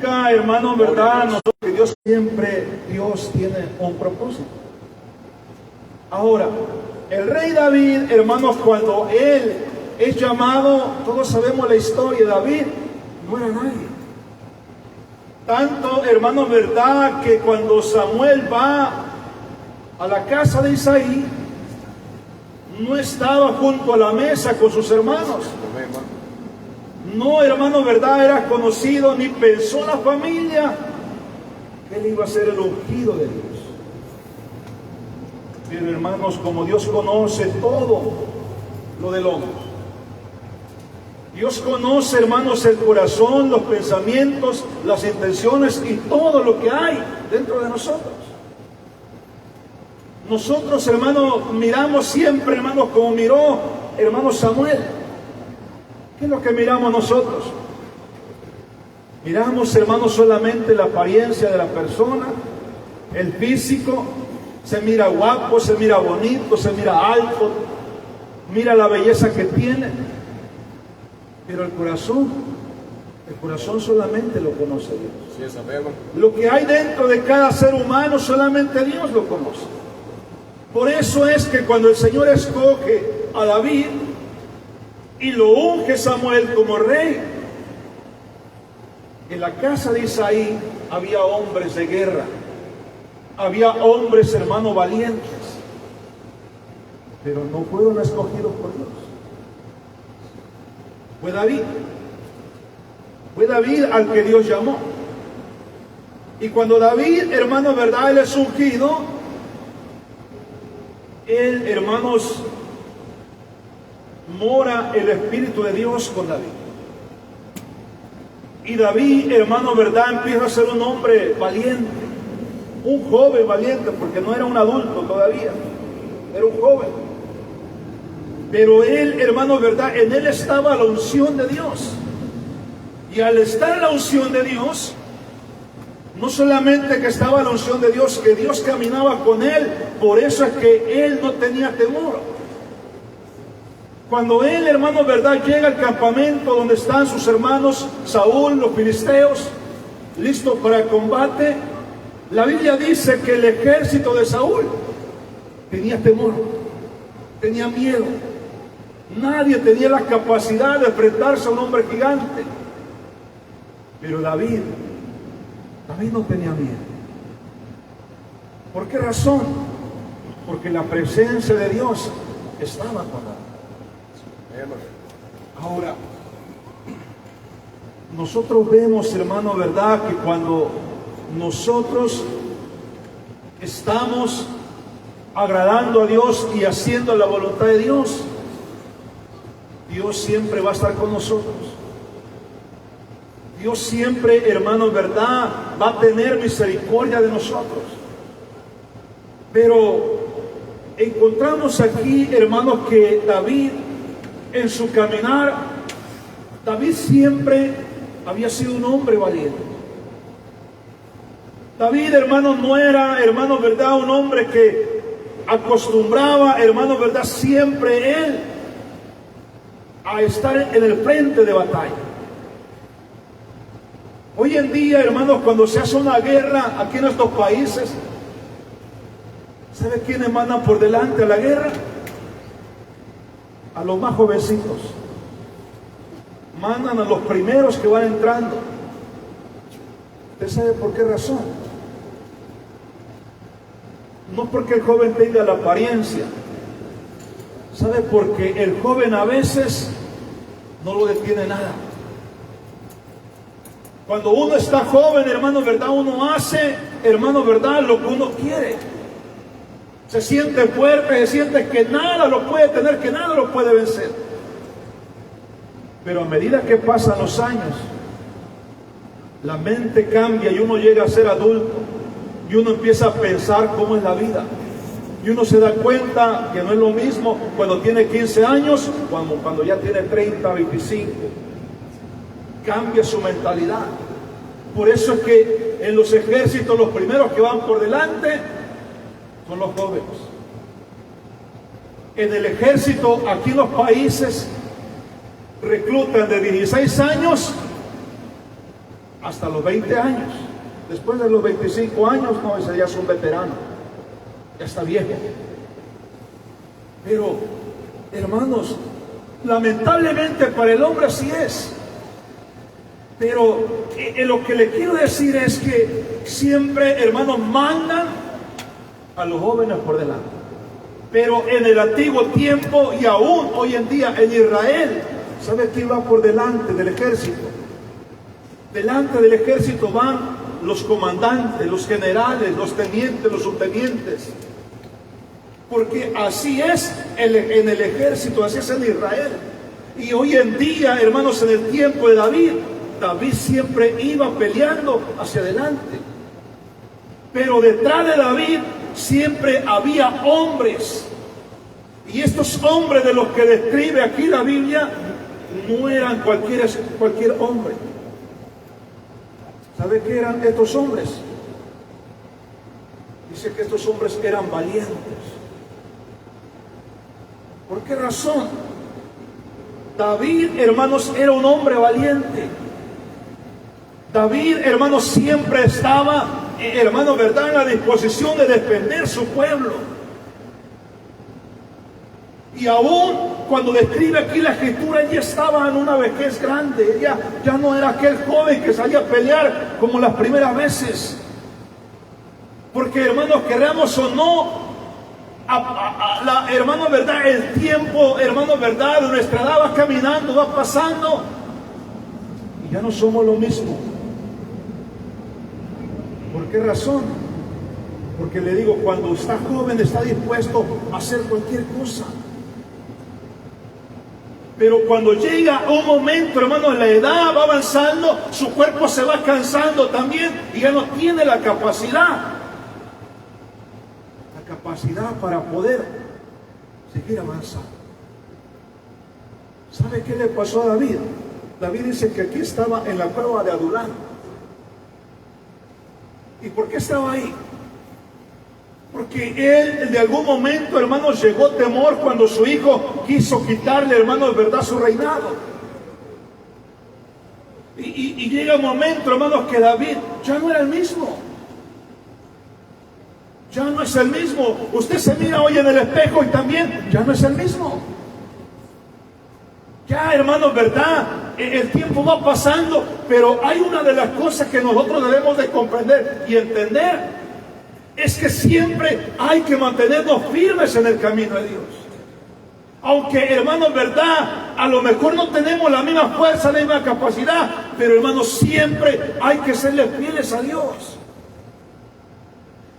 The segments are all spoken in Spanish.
nunca, hermano, verdad, nosotros, que Dios tiene un propósito. Ahora, el rey David, hermanos, cuando él es llamado, todos sabemos la historia de David, no era nadie. Tanto, hermanos, verdad, que cuando Samuel va a la casa de Isaí, no estaba junto a la mesa con sus hermanos. No, hermano, verdad, era conocido, ni pensó la familia que él iba a ser el ungido de Dios. Pero, hermanos, como Dios conoce todo lo del hombre, Dios conoce, hermanos, el corazón, los pensamientos, las intenciones y todo lo que hay dentro de nosotros. Nosotros, hermanos, miramos siempre, hermanos, como miró, hermano Samuel. ¿Qué es lo que miramos nosotros? Miramos, hermanos, solamente la apariencia de la persona, el físico, se mira guapo, se mira bonito, se mira alto, mira la belleza que tiene, pero el corazón solamente lo conoce Dios. Sí, lo que hay dentro de cada ser humano solamente Dios lo conoce. Por eso es que cuando el Señor escoge a David y lo unge Samuel como rey, en la casa de Isaí había hombres de guerra, había hombres, hermanos, valientes, pero no fueron escogidos por Dios. Fue David al que Dios llamó. Y cuando David, hermanos, verdad, él es ungido, él, hermanos, mora el Espíritu de Dios con David. Y David, hermano, verdad, empieza a ser un hombre valiente, un joven valiente, porque no era un adulto todavía, era un joven. Pero él, hermano, verdad, en él estaba la unción de Dios. Y al estar en la unción de Dios, no solamente que estaba la unción de Dios, que Dios caminaba con él, por eso es que él no tenía temor. Cuando él, hermano, verdad, llega al campamento donde están sus hermanos Saúl, los filisteos, listos para el combate, la Biblia dice que el ejército de Saúl tenía temor, tenía miedo. Nadie tenía la capacidad de enfrentarse a un hombre gigante. Pero David no tenía miedo. ¿Por qué razón? Porque la presencia de Dios estaba con David. Ahora, nosotros vemos, hermano, verdad, que cuando nosotros estamos agradando a Dios y haciendo la voluntad de Dios, Dios siempre va a estar con nosotros. Dios siempre, hermano, verdad, va a tener misericordia de nosotros. Pero encontramos aquí, hermanos, que David, en su caminar, David siempre había sido un hombre valiente. David, hermano, no era, hermano, verdad, un hombre que acostumbraba, hermano, verdad, siempre él a estar en el frente de batalla. Hoy en día, hermanos, cuando se hace una guerra aquí en estos países, ¿sabe quiénes mandan por delante a la guerra? A los más jovencitos. Mandan a los primeros que van entrando. ¿Usted sabe por qué razón? No porque el joven tenga la apariencia. ¿Sabe? Porque el joven a veces no lo detiene nada. Cuando uno está joven, hermano, verdad, uno hace, hermano, verdad, lo que uno quiere. Se siente fuerte, se siente que nada lo puede tener, que nada lo puede vencer. Pero a medida que pasan los años, la mente cambia y uno llega a ser adulto. Y uno empieza a pensar cómo es la vida. Y uno se da cuenta que no es lo mismo cuando tiene 15 años, cuando ya tiene 30, 25. Cambia su mentalidad. Por eso es que en los ejércitos los primeros que van por delante son los jóvenes. En el ejército, aquí en los países, reclutan de 16 años hasta los 20 años. Después de los 25 años, no, ese ya es un veterano, ya está viejo. Pero, hermanos, lamentablemente para el hombre así es. Pero lo que le quiero decir es que siempre, hermanos, mandan a los jóvenes por delante. Pero en el antiguo tiempo y aún hoy en día en Israel, ¿sabe quién va por delante del ejército? Delante del ejército van los comandantes, los generales, los tenientes, los subtenientes. Porque así es en el ejército, así es en Israel. Y hoy en día, hermanos, en el tiempo de David, David siempre iba peleando hacia adelante. Pero detrás de David siempre había hombres. Y estos hombres de los que describe aquí la Biblia no eran cualquier hombre. ¿Sabe qué eran estos hombres? Dice que estos hombres eran valientes. ¿Por qué razón? David, hermanos, era un hombre valiente. David, hermanos, siempre estaba, hermanos, ¿verdad?, en la disposición de defender su pueblo. Y aún cuando describe aquí la escritura, ella estaba en una vejez grande. Ella ya no era aquel joven que salía a pelear como las primeras veces. Porque, hermanos, queramos o no, hermanos, ¿verdad?, el tiempo, hermanos, ¿verdad?, de nuestra edad va caminando, va pasando, y ya no somos lo mismo. ¿Por qué razón? Porque le digo, cuando está joven está dispuesto a hacer cualquier cosa. Pero cuando llega un momento, hermanos, la edad va avanzando, su cuerpo se va cansando también y ya no tiene la capacidad para poder seguir avanzando. ¿Sabe qué le pasó a David? David dice que aquí estaba en la cueva de Adulán. ¿Y por qué estaba ahí? Porque él de algún momento, hermanos, llegó temor cuando su hijo quiso quitarle, hermanos, verdad, su reinado. Y llega un momento, hermanos, que David ya no era el mismo. Ya no es el mismo. Usted se mira hoy en el espejo y también ya no es el mismo. Ya, hermanos, verdad, el tiempo va pasando, pero hay una de las cosas que nosotros debemos de comprender y entender. Es que siempre hay que mantenernos firmes en el camino de Dios. Aunque, hermanos, verdad, a lo mejor no tenemos la misma fuerza, la misma capacidad, pero, hermanos, siempre hay que serles fieles a Dios.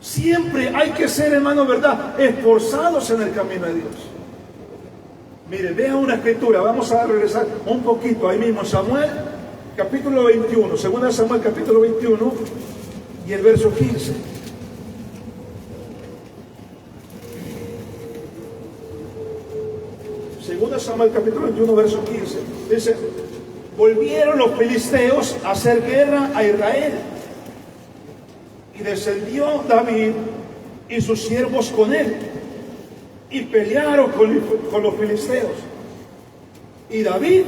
Siempre hay que ser, hermanos, verdad, esforzados en el camino de Dios. Mire, vea una escritura, vamos a regresar un poquito ahí mismo, Samuel, capítulo 21, 2 Samuel, capítulo 21, y el verso 15. Segunda Samuel capítulo 21, verso 15. Dice: volvieron los filisteos a hacer guerra a Israel. Y descendió David y sus siervos con él. Y pelearon con los filisteos. Y David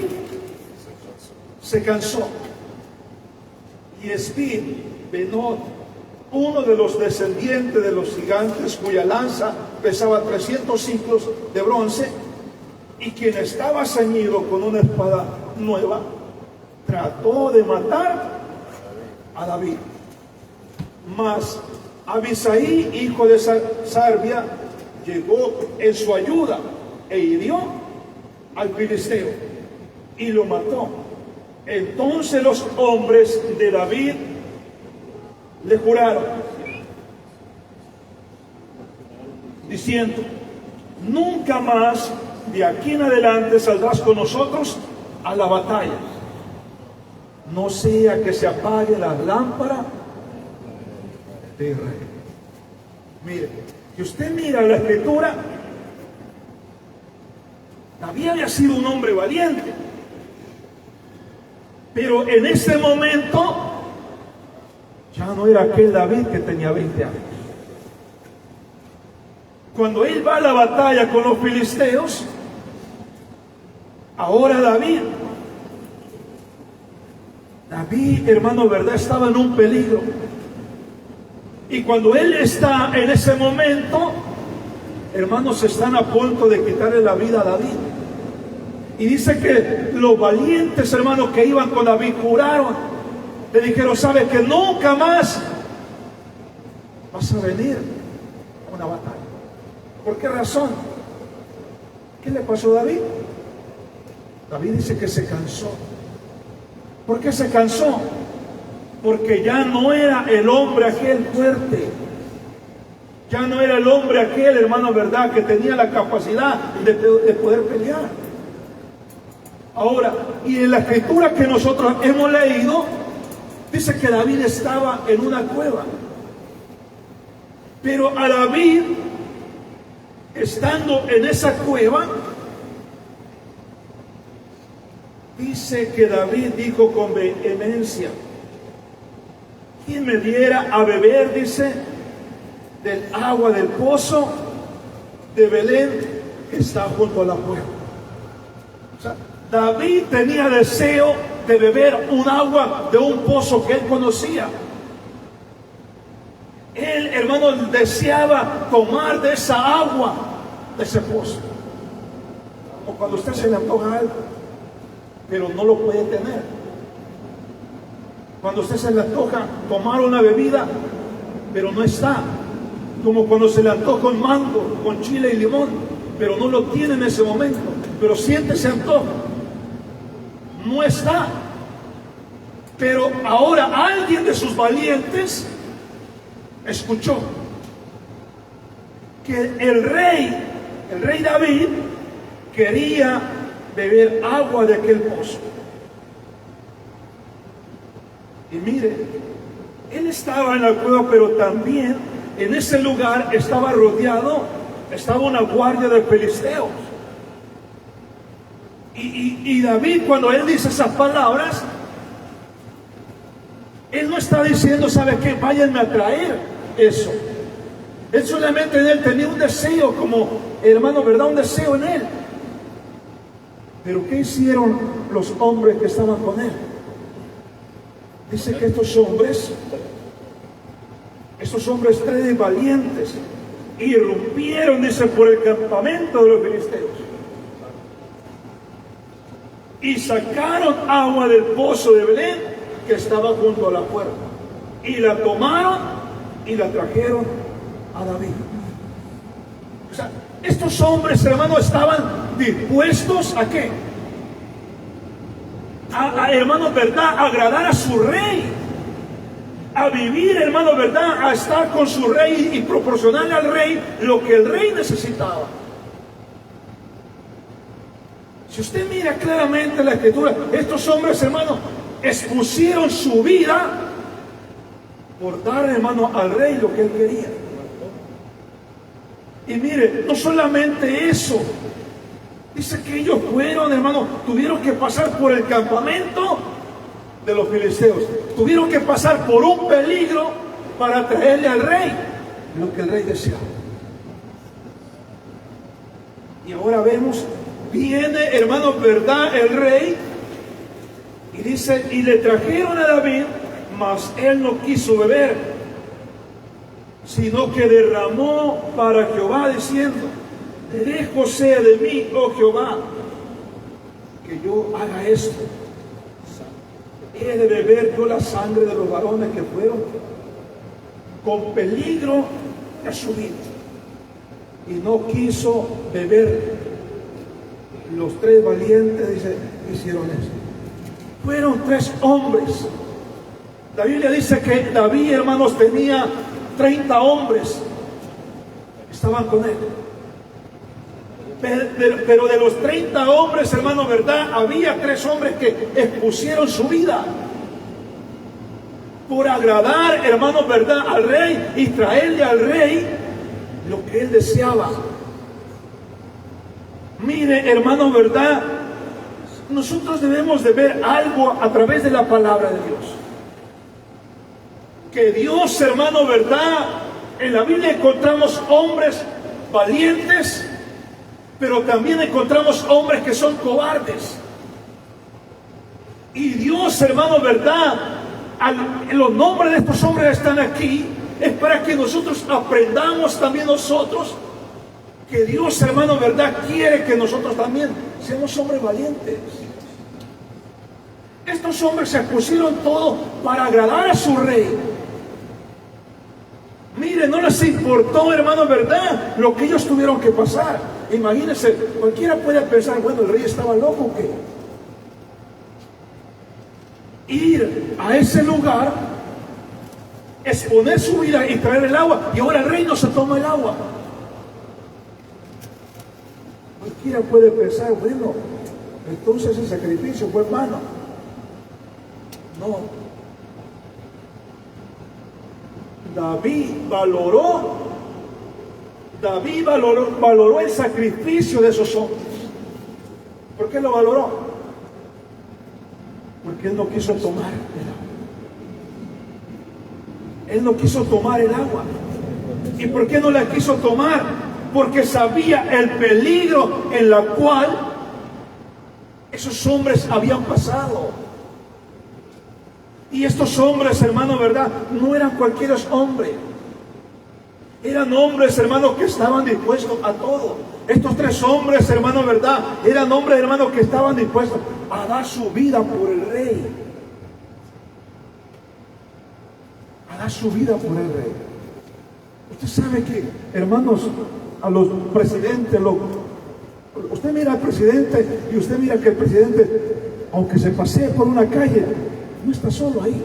se cansó. Y Esbid Benod, uno de los descendientes de los gigantes, cuya lanza pesaba 300 ciclos de bronce, y quien estaba ceñido con una espada nueva, trató de matar a David. Mas Abisai, hijo de Sarbia, llegó en su ayuda e hirió al filisteo y lo mató. Entonces los hombres de David le juraron, diciendo: nunca más de aquí en adelante saldrás con nosotros a la batalla, no sea que se apague la lámpara de Israel. Mire, si usted mira la escritura, David había sido un hombre valiente, pero en ese momento ya no era aquel David que tenía 20 años. Cuando él va a la batalla con los filisteos, ahora David David, hermano, ¿verdad? Estaba en un peligro. Y cuando él está en ese momento, hermanos, están a punto de quitarle la vida a David. Y dice que los valientes, hermanos, que iban con David, juraron, le dijeron: sabes que nunca más vas a venir a una batalla. ¿Por qué razón? ¿Qué le pasó a David? David dice que se cansó. ¿Por qué se cansó? Porque ya no era el hombre aquel fuerte. Ya no era el hombre aquel, hermano, ¿verdad?, que tenía la capacidad de poder pelear. Ahora, y en la escritura que nosotros hemos leído, dice que David estaba en una cueva. Pero a David, estando en esa cueva, dice que David dijo con vehemencia: ¿quién me diera a beber, dice, del agua del pozo de Belén que está junto a la puerta? O sea, David tenía deseo de beber un agua de un pozo que él conocía. Él, hermano, deseaba tomar de esa agua, de ese pozo. O cuando usted se le antoja algo, pero no lo puede tener. Cuando usted se le antoja tomar una bebida, pero no está. Como cuando se le antoja un mango con chile y limón, pero no lo tiene en ese momento, pero siente ese antojo. No está. Pero ahora alguien de sus valientes escuchó que el rey David quería beber agua de aquel pozo. Y mire, él estaba en la cueva, pero también en ese lugar estaba rodeado, estaba una guardia de filisteos. Y David, cuando él dice esas palabras, él no está diciendo: ¿sabe qué? Váyanme a traer eso. Él solamente en él tenía un deseo, como hermano, ¿verdad? Un deseo en él. Pero ¿qué hicieron los hombres que estaban con él? Dice que estos hombres tres valientes, irrumpieron, dice, por el campamento de los filisteos y sacaron agua del pozo de Belén que estaba junto a la puerta, y la tomaron y la trajeron a David. O sea, estos hombres, hermanos, estaban dispuestos ¿a qué? Hermanos, ¿verdad?, a agradar a su rey, a vivir, hermanos, ¿verdad?, a estar con su rey y proporcionarle al rey lo que el rey necesitaba. Si usted mira claramente la escritura, estos hombres, hermanos, expusieron su vida por dar, hermano, al rey lo que él quería. Y mire, no solamente eso, dice que ellos fueron, hermano, tuvieron que pasar por el campamento de los filisteos, tuvieron que pasar por un peligro para traerle al rey lo que el rey deseaba. Y ahora vemos, viene, hermano, ¿verdad?, el rey, y dice: y le trajeron a David, mas él no quiso beber, sino que derramó para Jehová, diciendo: lejos sea de mí, oh Jehová, que yo haga esto. He de beber yo la sangre de los varones que fueron con peligro a su vida. Y no quiso beber. Los tres valientes, dice, hicieron eso. Fueron tres hombres. La Biblia dice que David, hermanos, tenía 30 hombres. Estaban con él. Pero de los 30 hombres, hermano, ¿verdad?, había 3 hombres que expusieron su vida por agradar, hermano, ¿verdad?, al rey y traerle al rey lo que él deseaba. Mire, hermano, ¿verdad?, nosotros debemos de ver algo a través de la palabra de Dios. Que Dios, hermano, ¿verdad?, en la Biblia encontramos hombres valientes, pero también encontramos hombres que son cobardes. Y Dios, hermano, verdad, los nombres de estos hombres están aquí, es para que nosotros aprendamos también nosotros que Dios, hermano, verdad, quiere que nosotros también seamos hombres valientes. Estos hombres se pusieron todo para agradar a su rey. Mire, no les importó, hermano, verdad, lo que ellos tuvieron que pasar. Imagínense, cualquiera puede pensar, bueno, el rey estaba loco, ¿o qué? Ir a ese lugar, exponer su vida y traer el agua, y ahora el rey no se toma el agua. Cualquiera puede pensar, bueno, entonces el sacrificio fue vano. No. David valoró el sacrificio de esos hombres. ¿Por qué lo valoró? Porque él no quiso tomar el agua. Él no quiso tomar el agua. ¿Y por qué no la quiso tomar? Porque sabía el peligro en la cual esos hombres habían pasado. Y estos hombres, hermano, verdad, no eran cualquier hombre. Eran hombres, hermano, que estaban dispuestos a todo. Estos tres hombres, hermano, verdad, eran hombres, hermano, que estaban dispuestos a dar su vida por el rey. A dar su vida por el rey. Usted sabe que, hermanos, a los presidentes, usted mira al presidente y usted mira que el presidente, aunque se pasee por una calle, no está solo ahí.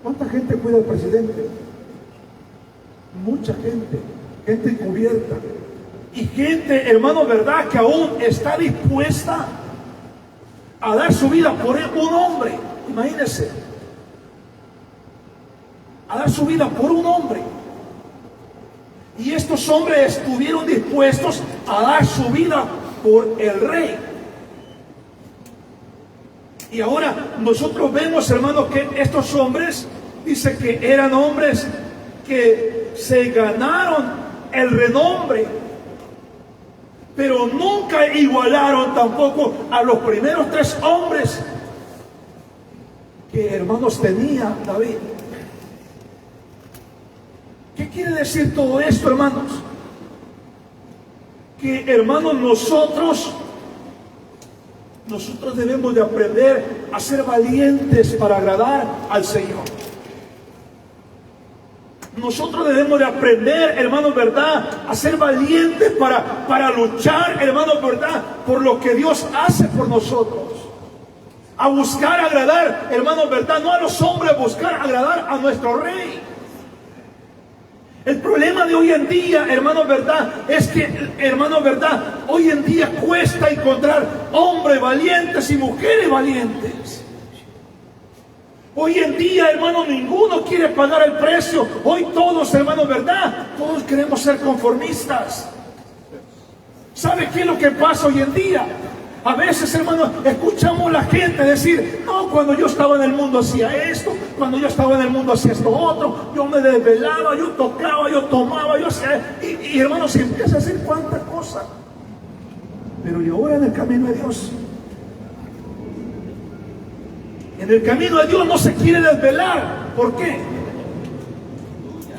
¿Cuánta gente cuida al presidente? Mucha gente, gente encubierta. Y gente, hermano, verdad, que aún está dispuesta a dar su vida por un hombre. Imagínense. A dar su vida por un hombre. Y estos hombres estuvieron dispuestos a dar su vida por el rey. Y ahora nosotros vemos, hermanos, que estos hombres, dice que eran hombres que se ganaron el renombre, pero nunca igualaron tampoco a los primeros tres hombres que, hermanos, tenía David. ¿Qué quiere decir todo esto, hermanos? Que, hermanos, nosotros debemos de aprender a ser valientes para agradar al Señor. Nosotros debemos de aprender, hermanos, verdad, a ser valientes para luchar, hermanos, verdad, por lo que Dios hace por nosotros. A buscar agradar, hermanos, verdad, no a los hombres, buscar agradar a nuestro Rey. El problema de hoy en día, hermanos, verdad, es que, hermanos, verdad, hoy en día cuesta encontrar hombres valientes y mujeres valientes. Hoy en día, hermanos, ninguno quiere pagar el precio. Hoy todos, hermanos, verdad, todos queremos ser conformistas. ¿Sabe qué es lo que pasa hoy en día? A veces, hermanos, escuchamos a la gente decir, no, cuando yo estaba en el mundo hacía esto, cuando yo estaba en el mundo hacía esto otro, yo me desvelaba, yo tocaba, yo tomaba, yo hacía, y hermanos, se empieza a hacer cuántas cosas. Pero y ahora en el camino de Dios, en el camino de Dios no se quiere desvelar. ¿Por qué?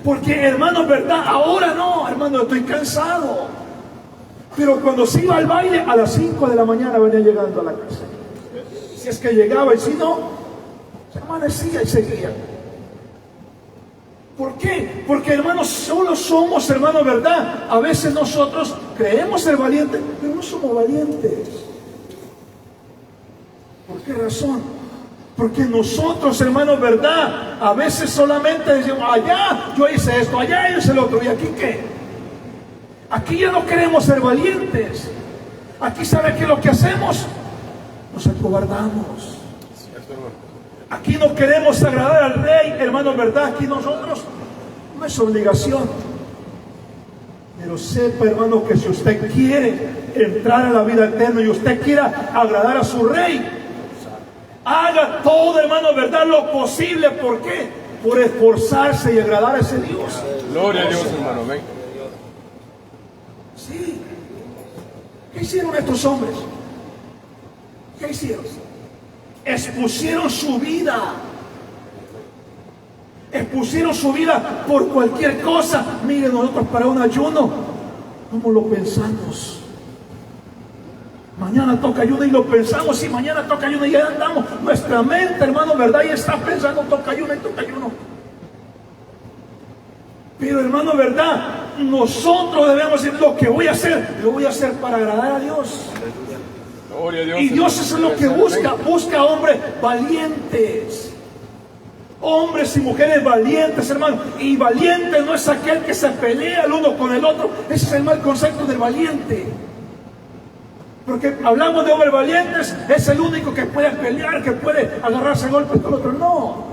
Porque, hermanos, verdad, ahora no, hermano, estoy cansado. Pero cuando se iba al baile, a las 5 de la mañana venía llegando a la casa. Si es que llegaba, y si no, se amanecía y seguía. ¿Por qué? Porque, hermanos, solo somos, hermanos, verdad. A veces nosotros creemos ser valientes, pero no somos valientes. ¿Por qué razón? Porque nosotros, hermanos, verdad, a veces solamente decimos, allá yo hice esto, allá yo hice el otro, ¿y aquí qué? Aquí ya no queremos ser valientes. Aquí, ¿sabe qué es lo que hacemos? Nos acobardamos. Aquí no queremos agradar al Rey, hermanos, ¿verdad? Aquí nosotros no es obligación. Pero sepa, hermano, que si usted quiere entrar a la vida eterna y usted quiera agradar a su Rey, haga todo, hermano, ¿verdad? Lo posible. ¿Por qué? Por esforzarse y agradar a ese Dios. Gloria a Dios, hermano. Amén. Sí. ¿Qué hicieron estos hombres? ¿Qué hicieron? expusieron su vida. Expusieron su vida por cualquier cosa. Miren, nosotros para un ayuno, ¿cómo lo pensamos? Mañana toca ayuno y lo pensamos, y mañana toca ayuno y ya andamos. Nuestra mente, hermano, ¿verdad? Y está pensando toca ayuno y toca ayuno. Pero, hermano, ¿verdad? Nosotros debemos decir, lo que voy a hacer, lo voy a hacer para agradar a Dios. Gloria a Dios. Y Dios es lo que busca hombres valientes. Hombres y mujeres valientes, hermano. Y valiente no es aquel que se pelea el uno con el otro. Ese es el mal concepto del valiente. Porque hablamos de hombres valientes, es el único que puede pelear, que puede agarrarse a golpes con el otro. No.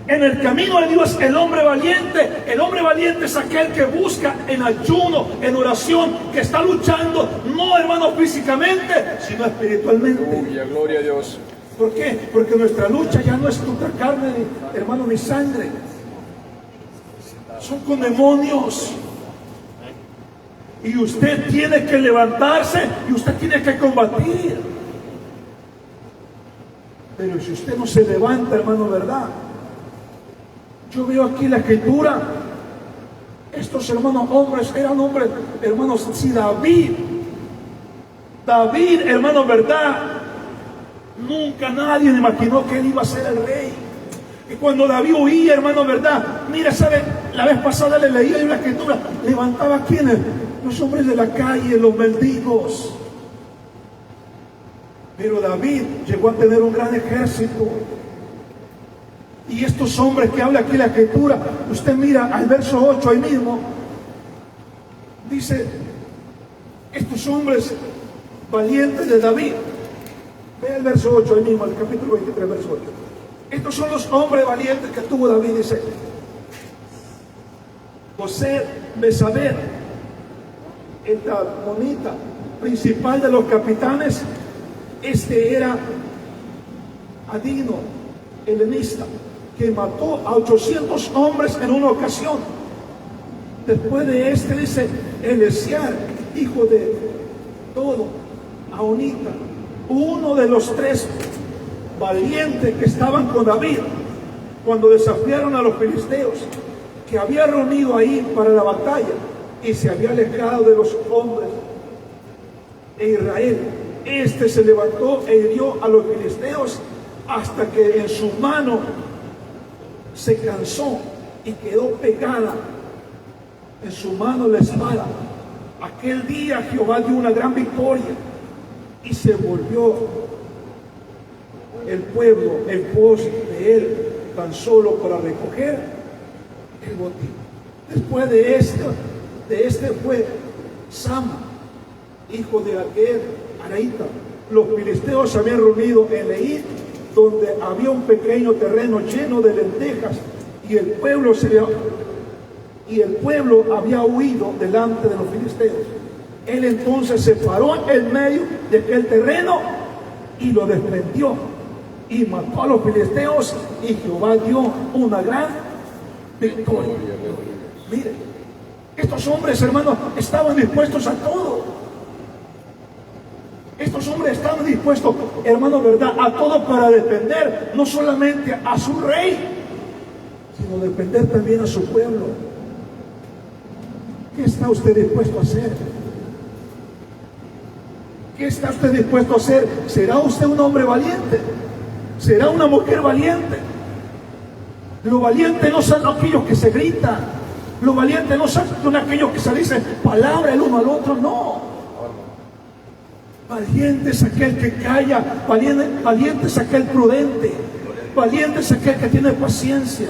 En el camino de Dios, el hombre valiente es aquel que busca en ayuno, en oración, que está luchando, no, hermano, físicamente, sino espiritualmente. Gloria a Dios. ¿Por qué? Porque nuestra lucha ya no es contra carne, hermano, ni sangre. Son con demonios. Y usted tiene que levantarse y usted tiene que combatir. Pero si usted no se levanta, hermano, ¿verdad? Yo veo aquí la escritura. Estos hermanos hombres eran hombres, hermanos. Si David, hermano, ¿verdad? Nunca nadie imaginó que él iba a ser el rey. Y cuando David huía, hermano, ¿verdad? Mira, ¿sabe? La vez pasada le leía en la escritura. Levantaba a quienes, los hombres de la calle, los mendigos. Pero David llegó a tener un gran ejército. Y estos hombres que habla aquí la escritura, usted mira al verso 8 ahí mismo, dice, estos hombres valientes de David. Ve el verso 8 ahí mismo, el capítulo 23, verso 8. Estos son los hombres valientes que tuvo David, dice. José Besabel, esta monita principal de los capitanes, este era Adino, helenista, que mató a 800 hombres en una ocasión. Después de este, dice, Elesiar, hijo de Todo, Aonita, uno de los 3 valientes que estaban con David cuando desafiaron a los filisteos, que había reunido ahí para la batalla y se había alejado de los hombres de Israel. Este se levantó e hirió a los filisteos hasta que en su mano se cansó y quedó pegada en su mano la espada. Aquel día Jehová dio una gran victoria y se volvió el pueblo en pos de él tan solo para recoger el botín. Después de este fue Sama, hijo de Aquel, Araíta. Los filisteos se habían reunido en Leí, donde había un pequeño terreno lleno de lentejas, y el pueblo había huido delante de los filisteos. Él entonces se paró en medio de aquel terreno y lo desprendió y mató a los filisteos, y Jehová dio una gran victoria. Mire, estos hombres, hermanos, estaban dispuestos a todo. Estos hombres estaban dispuestos, hermano, ¿verdad?, a todo para defender no solamente a su rey, sino defender también a su pueblo. ¿Qué está usted dispuesto a hacer? ¿Qué está usted dispuesto a hacer? ¿Será usted un hombre valiente? ¿Será una mujer valiente? Lo valiente no son aquellos que se gritan. Lo valiente no son aquellos que se dicen palabra el uno al otro, no. Valiente es aquel que calla, valiente es aquel prudente, valiente es aquel que tiene paciencia,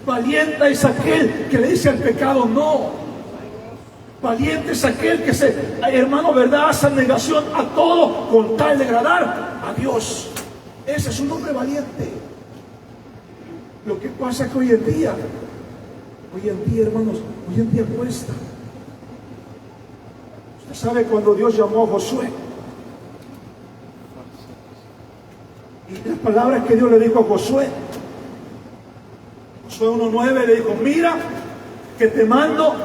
valiente es aquel que le dice al pecado no, valiente es aquel que hermano, ¿verdad?, hace negación a todo con tal de agradar a Dios. Ese es un hombre valiente. Lo que pasa es que hoy en día, hermanos, hoy en día cuesta. Usted sabe cuando Dios llamó a Josué, y las palabras que Dios le dijo a Josué 1:9, le dijo: mira, que te mando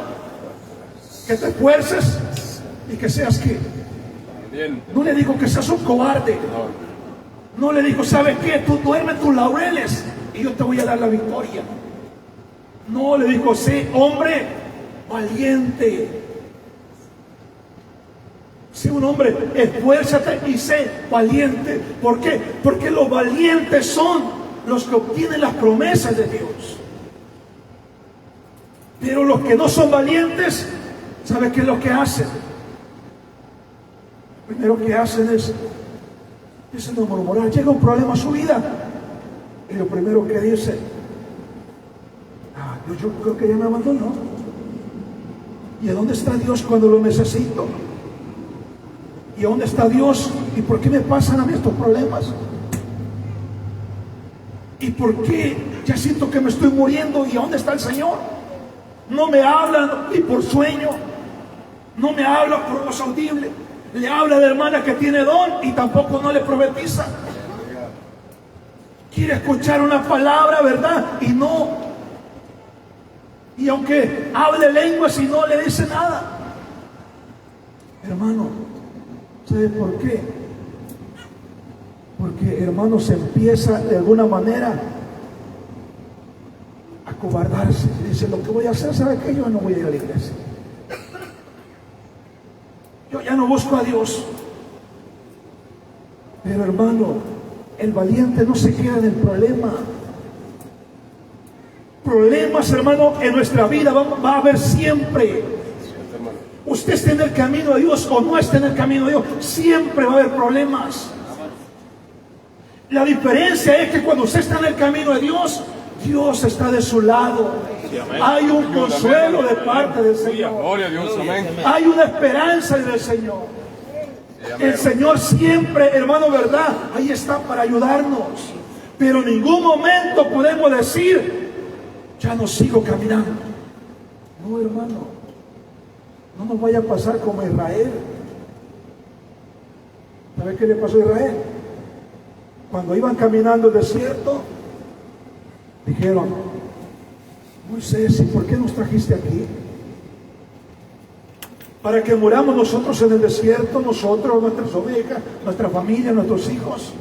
que te esfuerces y que seas ¿qué? No le digo que seas un cobarde. No le dijo, ¿sabes qué? Tú duerme tus laureles y yo te voy a dar la victoria. No, le dijo, sé hombre valiente. Sé un hombre, esfuérzate y sé valiente. ¿Por qué? Porque los valientes son los que obtienen las promesas de Dios. Pero los que no son valientes, ¿sabes qué es lo que hacen? Lo primero que hacen es no murmurar. Llega un problema a su vida y lo primero que dice, yo creo que ya me abandonó. ¿Y a dónde está Dios cuando lo necesito? ¿Y a dónde está Dios? ¿Y por qué me pasan a mí estos problemas? ¿Y por qué ya siento que me estoy muriendo? ¿Y a dónde está el Señor? No me habla ni por sueño, no me habla por voz audible. Le habla a la hermana que tiene don y tampoco no le profetiza. Quiere escuchar una palabra, ¿verdad? Y no. Y aunque hable lenguas y no le dice nada. Hermano, ¿sabe por qué? Porque, hermano, se empieza de alguna manera a cobardarse. Dice, lo que voy a hacer, ¿sabe qué? Yo no voy a ir a la iglesia. Yo ya no busco a Dios. Pero, hermano, el valiente no se queda en el problema. Problemas, hermano, en nuestra vida va a haber siempre. Usted está en el camino de Dios o no está en el camino de Dios, siempre va a haber problemas. La diferencia es que cuando usted está en el camino de Dios, Dios está de su lado. Hay un consuelo de parte del Señor. Hay una esperanza del Señor. El Señor siempre, hermano, ¿verdad? Ahí está para ayudarnos. Pero en ningún momento podemos decir, ya no sigo caminando. No, hermano. No nos vaya a pasar como Israel. ¿Sabe qué le pasó a Israel? Cuando iban caminando el desierto, dijeron, Moisés, ¿y por qué nos trajiste aquí? Para que muramos nosotros en el desierto, nosotros, nuestras ovejas, nuestra familia, nuestros hijos.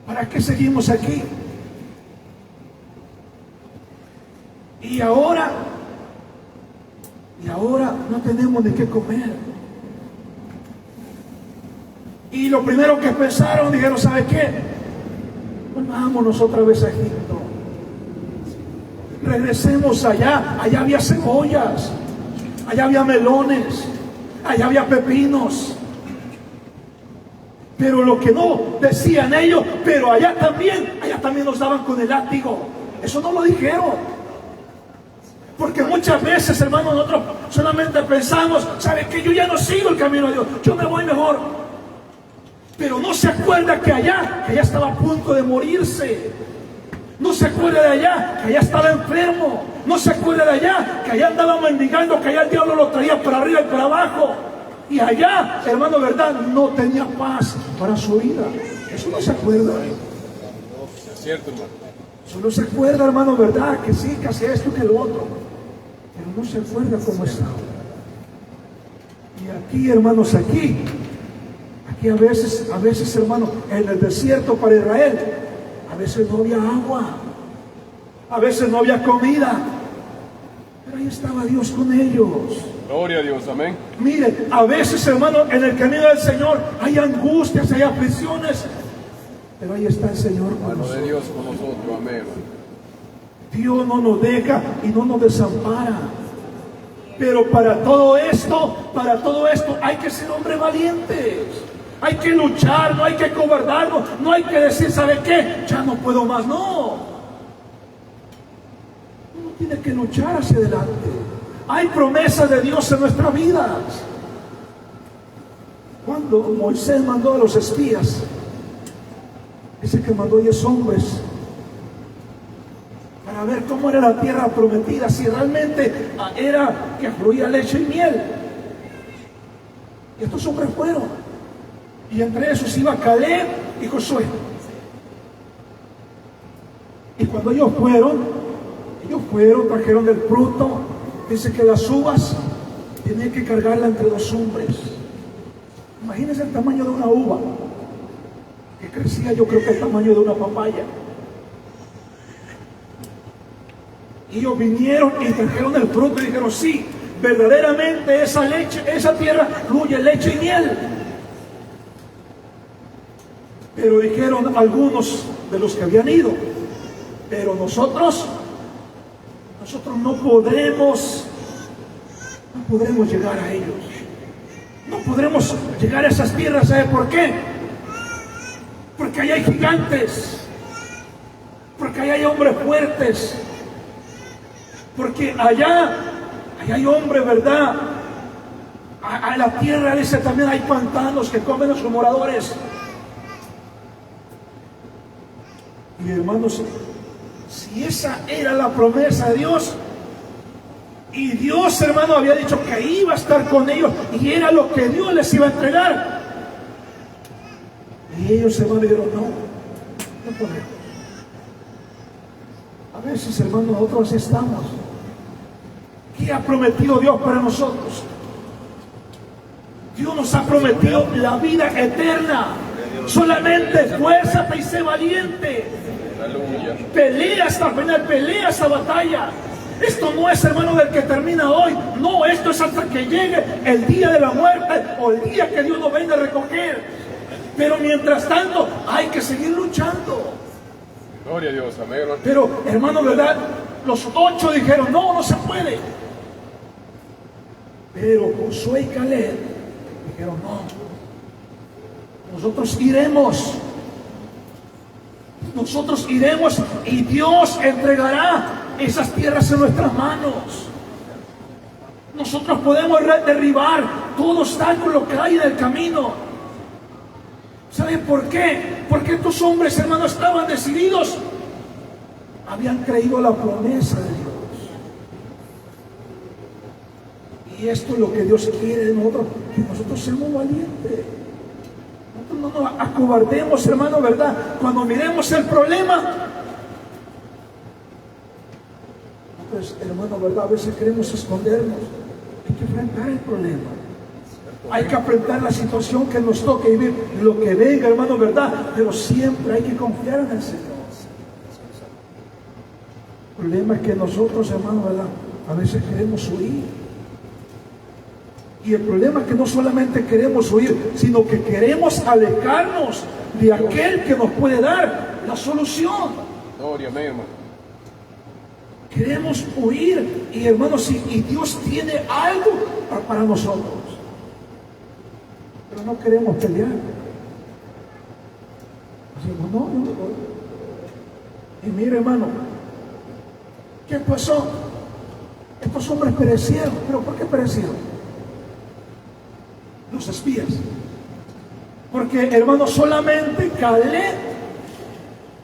¿Para qué seguimos aquí? Y ahora no tenemos ni qué comer. Y lo primero que pensaron, dijeron, ¿sabe qué? Volvámonos otra vez a Egipto. Regresemos allá. Allá había cebollas, allá había melones, allá había pepinos. Pero lo que no decían ellos, pero allá también nos daban con el látigo. Eso no lo dijeron. Porque muchas veces, hermanos, nosotros solamente pensamos, ¿sabe qué? Yo ya no sigo el camino de Dios, yo me voy mejor. Pero no se acuerda que allá estaba a punto de morirse. No se acuerda de allá, que allá estaba enfermo. No se acuerda de allá, que allá andaba mendigando, que allá el diablo lo traía para arriba y para abajo. Y allá, hermano, ¿verdad? No tenía paz para su vida. Eso no se acuerda. Es cierto, hermano. Eso no se acuerda, hermano, ¿verdad? Que sí, que hacía esto, que lo otro. Pero no se acuerda cómo estaba. Y aquí, hermanos, aquí a veces, hermano, en el desierto para Israel, a veces no había agua, a veces no había comida, pero ahí estaba Dios con ellos. Gloria a Dios, amén. Mire, a veces, hermano, en el camino del Señor hay angustias, hay aflicciones, pero ahí está el Señor con nosotros. De Dios con nosotros, amén. Dios no nos deja y no nos desampara. Pero para todo esto hay que ser hombres valientes. Hay que luchar, no hay que cobardarnos, no hay que decir, ¿sabe qué? Ya no puedo más, no. Uno tiene que luchar hacia adelante. Hay promesas de Dios en nuestras vidas. Cuando Moisés mandó a los espías, dice que mandó 10 hombres para ver cómo era la tierra prometida, si realmente era que fluía leche y miel. Y estos hombres fueron. Y entre esos iba Caleb y Josué. Y cuando ellos fueron, trajeron del fruto. Dice que las uvas tenían que cargarla entre 2 hombres. Imagínense el tamaño de una uva. que crecía, yo creo que el tamaño de una papaya. Y ellos vinieron y trajeron el fruto y dijeron, sí, verdaderamente esa leche, esa tierra fluye leche y miel. Pero dijeron algunos de los que habían ido, pero nosotros no podremos llegar a ellos. No podremos llegar a esas tierras. ¿Sabe por qué? Porque ahí hay gigantes, porque ahí hay hombres fuertes, porque allá hay hombres, ¿verdad? A la tierra dice también hay pantanos que comen los moradores. Y hermanos, si esa era la promesa de Dios, y Dios, hermano, había dicho que iba a estar con ellos, y era lo que Dios les iba a entregar, y ellos, hermano, dijeron, no podemos. A veces, hermano, nosotros estamos. ¿Qué ha prometido Dios para nosotros? Dios nos ha prometido la vida eterna. Solamente esfuérzate y sé valiente. Pelea hasta el final, pelea esta batalla. Esto no es, hermano, del que termina hoy. No, esto es hasta que llegue el día de la muerte o el día que Dios nos venga a recoger. Pero mientras tanto, hay que seguir luchando. Gloria a Dios, amén, hermano. Pero, hermano, ¿verdad? Los 8 dijeron, no se puede. Pero Josué y Caleb dijeron, nosotros iremos. Nosotros iremos y Dios entregará esas tierras en nuestras manos. Nosotros podemos derribar todo obstáculo que hay en el camino. ¿Saben por qué? Porque estos hombres, hermanos, estaban decididos. Habían creído la promesa de Dios. Y esto es lo que Dios quiere de nosotros, que nosotros seamos valientes. Nosotros no nos acobardemos, hermano, ¿verdad? Cuando miremos el problema, pues, hermano, ¿verdad? A veces queremos escondernos. Hay que enfrentar el problema. Hay que enfrentar la situación que nos toque vivir, lo que venga, hermano, ¿verdad? Pero siempre hay que confiar en el Señor. El problema es que nosotros, hermano, ¿verdad? A veces queremos huir. Y el problema es que no solamente queremos huir, sino que queremos alejarnos de aquel que nos puede dar la solución. Gloria, amén, hermano. Queremos huir, y hermanos, y Dios tiene algo para nosotros. Pero no queremos pelear. Decimos, no. Y mire, hermano, ¿qué pasó? Estos hombres perecieron. ¿Pero por qué perecieron? Los espías. Porque, hermano, solamente Caleb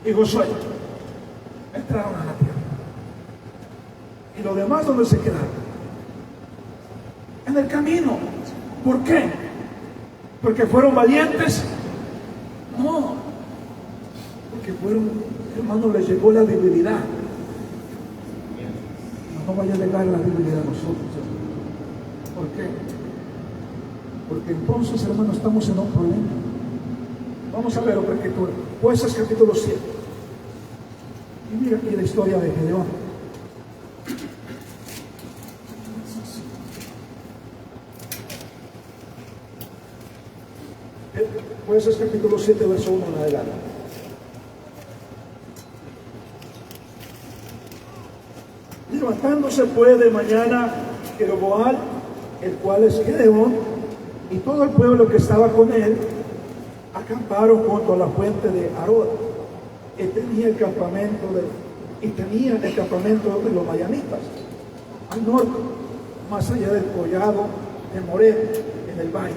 y Josué entraron a la tierra. Y los demás, ¿dónde se quedaron? En el camino. ¿Por qué? ¿Porque fueron valientes? No. Porque fueron, hermano, les llegó la debilidad. No vaya a llegar la debilidad a nosotros. ¿Por qué? Porque entonces, hermano, estamos en un problema. Vamos a ver otra escritura. Jueces capítulo 7. Y mira aquí la historia de Gedeón. Jueces capítulo 7, verso 1 en adelante. Levantándose pues de mañana Jeroboam, el cual es Gedeón, y todo el pueblo que estaba con él, acamparon junto a la fuente de Arod, y tenía el campamento de los mayanitas, al norte, más allá del collado de Moré, en el valle.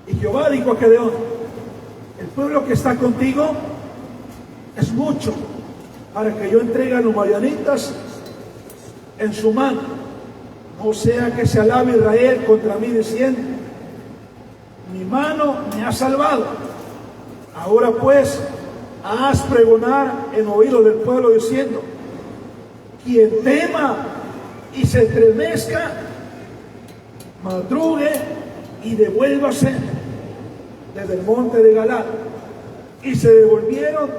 Y Jehová dijo a Gedeón, el pueblo que está contigo es mucho para que yo entregue a los madianitas en su mano. No sea que se alabe Israel contra mí diciendo, mi mano me ha salvado. Ahora pues, haz pregonar en oído del pueblo diciendo, quien tema y se estremezca, madrugue y devuélvase desde el monte de Galad, y se devolvieron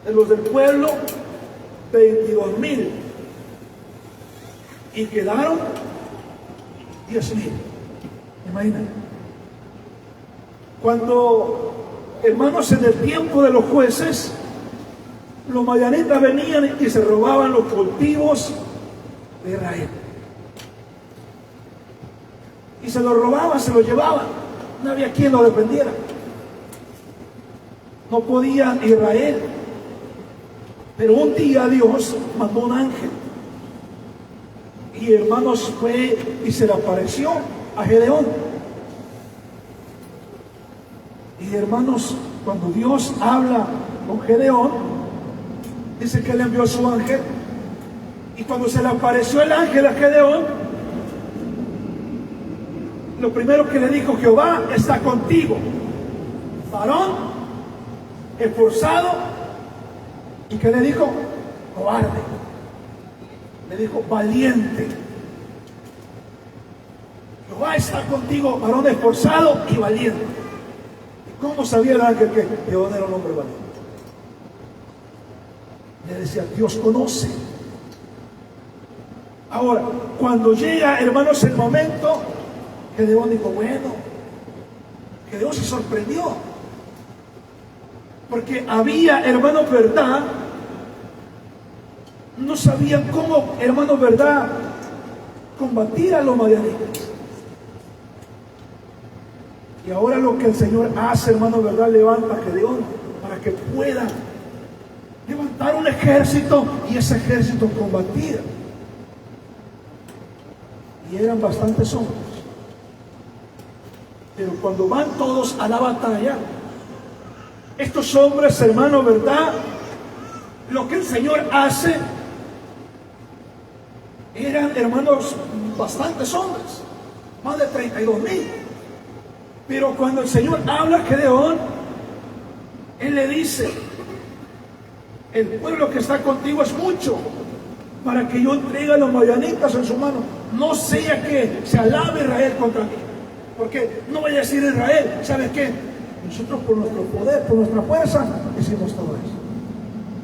de los del pueblo 22,000, y quedaron 10,000. Imagínate. Cuando, hermanos, en el tiempo de los jueces, los madianitas venían y se robaban los cultivos de Israel. Y se los robaban, se los llevaban. No había quien lo defendiera. No podía Israel. Pero un día Dios mandó un ángel. Y hermanos, fue y se le apareció a Gedeón. Y hermanos, cuando Dios habla con Gedeón, dice que le envió a su ángel. Y cuando se le apareció el ángel a Gedeón, lo primero que le dijo: Jehová está contigo, varón esforzado. ¿Y qué le dijo? Cobarde. Le dijo: valiente. Jehová está contigo, varón esforzado y valiente. ¿Y cómo sabía el ángel que Gedeón era un hombre valiente? Le decía: Dios conoce. Ahora, cuando llega, hermanos, el momento, Gedeón dijo: bueno. Gedeón se sorprendió, porque había, hermanos, verdad, no sabían cómo, hermanos, verdad, combatir a los madianitas. Y ahora lo que el Señor hace, hermanos, verdad, levanta a Gedeón para que pueda levantar un ejército y ese ejército combatir. Y eran bastantes hombres. Pero cuando van todos a la batalla, estos hombres, hermanos, ¿verdad? Lo que el Señor hace, eran, hermanos, bastantes hombres, más de 32,000. Pero cuando el Señor habla a Gedeón, Él le dice: el pueblo que está contigo es mucho para que yo entregue a los madianitas en su mano. No sea que se alabe Israel contra mí. Porque no voy a decir Israel: ¿sabes qué? Nosotros por nuestro poder, por nuestra fuerza, hicimos todo eso.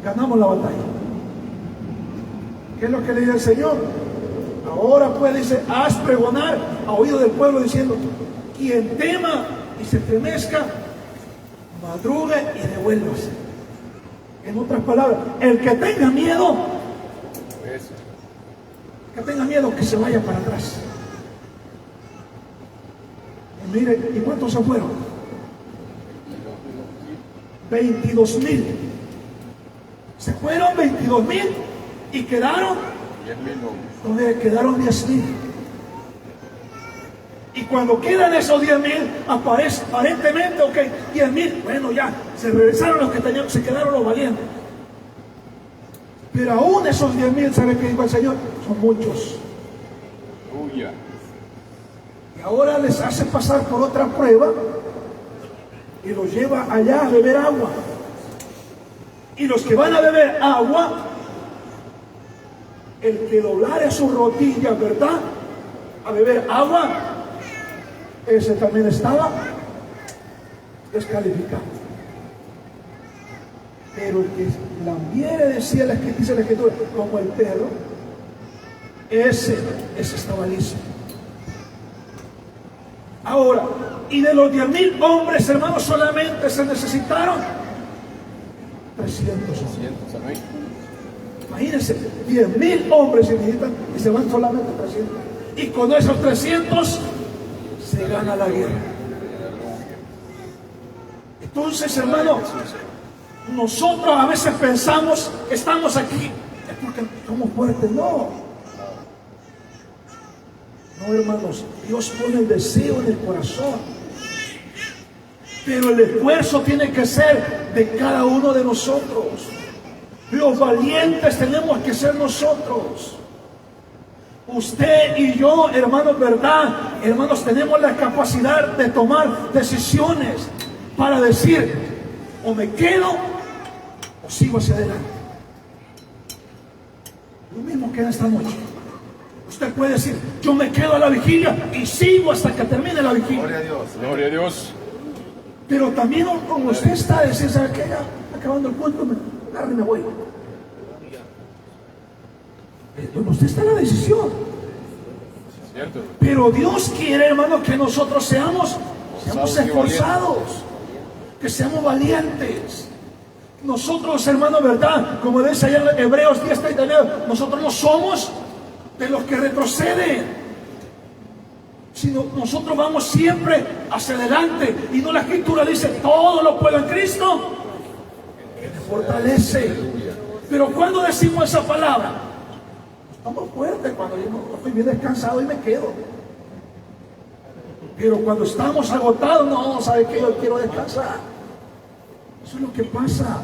Ganamos la batalla. ¿Qué es lo que le dice el Señor? Ahora pues dice: haz pregonar a oído del pueblo diciendo: quien tema y se estremezca, madrugue y devuélvase. En otras palabras, el que tenga miedo, que se vaya para atrás. Y mire, ¿y cuántos se fueron? 22,000. Se fueron 22,000 y quedaron 10,000. Y cuando quedan esos 10,000, aparentemente, 10,000, bueno, ya, se regresaron los que tenían, se quedaron los valientes. Pero aún esos 10,000, ¿sabe qué dijo el Señor? Son muchos. Y ahora les hace pasar por otra prueba y los lleva allá a beber agua. Y los que van a beber agua, el que doblare sus rodillas, ¿verdad?, a beber agua, ese también estaba descalificado. Pero el que lambiere, decía la Escritura, como el perro, ese estaba listo. Ahora, y de los 10,000 hombres, hermanos, solamente se necesitaron 300 hombres. Imagínense, 10,000 hombres se necesitan y se van solamente 300. Y con esos 300 se gana la guerra. Entonces, hermano, nosotros a veces pensamos que estamos aquí es porque somos fuertes. No, hermanos, Dios pone el deseo en el corazón, pero el esfuerzo tiene que ser de cada uno de nosotros. Los valientes tenemos que ser nosotros. Usted y yo, hermanos, ¿verdad? Hermanos, tenemos la capacidad de tomar decisiones para decir: o me quedo o sigo hacia adelante. Lo mismo que en esta noche. Usted puede decir: yo me quedo a la vigilia y sigo hasta que termine la vigilia. Gloria a Dios. Gloria a Dios. Pero también como usted está, decir, ¿sabe qué? Ya, acabando el culto, agarro y me voy. Usted está en la decisión. ¿Cierto? Pero Dios quiere, hermano, que nosotros seamos esforzados, que seamos valientes. Nosotros, hermano, ¿verdad? Como dice allá en Hebreos 10:39, nosotros no somos de los que retroceden, sino nosotros vamos siempre hacia adelante. Y no la Escritura dice, todo lo puedo en Cristo que me fortalece. Pero cuando decimos esa palabra, estamos fuertes cuando yo no estoy bien descansado y me quedo. Pero cuando estamos agotados, no, ¿sabe qué? Yo quiero descansar. Eso es lo que pasa.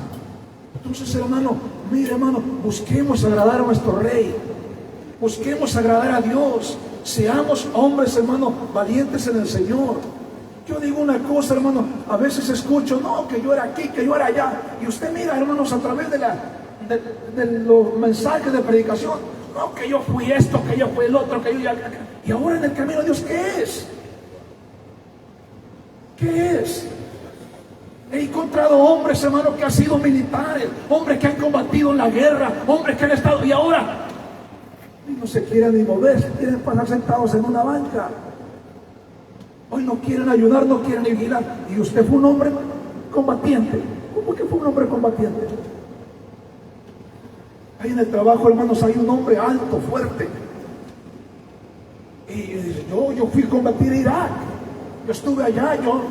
Entonces, hermano, mire, hermano, busquemos agradar a nuestro Rey. Busquemos agradar a Dios. Seamos hombres, hermano, valientes en el Señor. Yo digo una cosa, hermano, a veces escucho, no, que yo era aquí, que yo era allá. Y usted mira, hermanos, a través de los mensajes de predicación, no, que yo fui esto, que yo fui el otro, que yo ya... Y ahora en el camino de Dios, ¿qué es? ¿Qué es? He encontrado hombres, hermanos, que han sido militares, hombres que han combatido en la guerra, hombres que han estado, y ahora no se quieren ni mover, se quieren pasar sentados en una banca. Hoy no quieren ayudar, no quieren ni vigilar. Y usted fue un hombre combatiente. ¿Cómo que fue un hombre combatiente? Ahí en el trabajo, hermanos, hay un hombre alto, fuerte. Y yo fui a combatir a Irak. Yo estuve allá, yo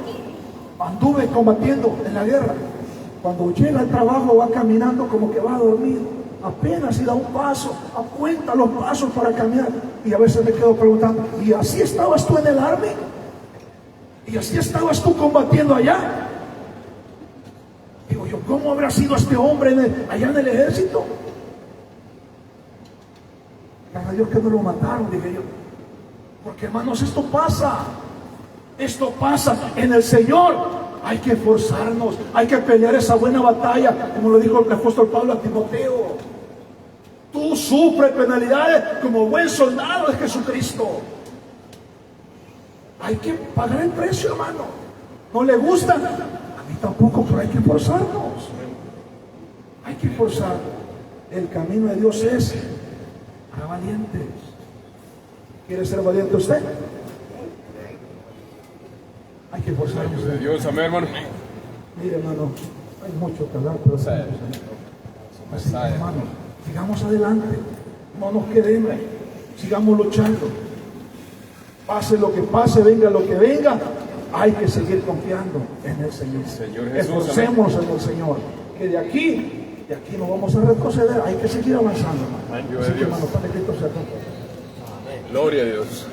anduve combatiendo en la guerra. Cuando llega al trabajo va caminando como que va a dormir. Apenas si da un paso, acuenta los pasos para caminar. Y a veces me quedo preguntando, ¿y así estabas tú en el army? ¿Y así estabas tú combatiendo allá? Digo yo, ¿cómo habrá sido este hombre allá en el ejército? Gracias a Dios que no lo mataron, dije yo. Porque, hermanos, esto pasa. Esto pasa en el Señor. Hay que esforzarnos, hay que pelear esa buena batalla, como lo dijo el apóstol Pablo a Timoteo. Tú sufres penalidades como buen soldado de Jesucristo. Hay que pagar el precio, hermano. ¿No le gusta? A mí tampoco, pero hay que esforzarnos. Hay que esforzarnos. El camino de Dios es para valientes. ¿Quiere ser valiente usted? Hay que esforzarnos. De Dios, amén, hermano. Mire, hermano, hay mucho que hablar, pero así, hermano, sigamos adelante, no nos quedemos, sigamos luchando. Pase lo que pase, venga lo que venga, hay que seguir confiando en el Señor. Señor Jesús, esforcémonos en el Señor, que de aquí no vamos a retroceder, hay que seguir avanzando, hermano. Así que, hermano, para que Cristo sea con todos. Gloria a Dios.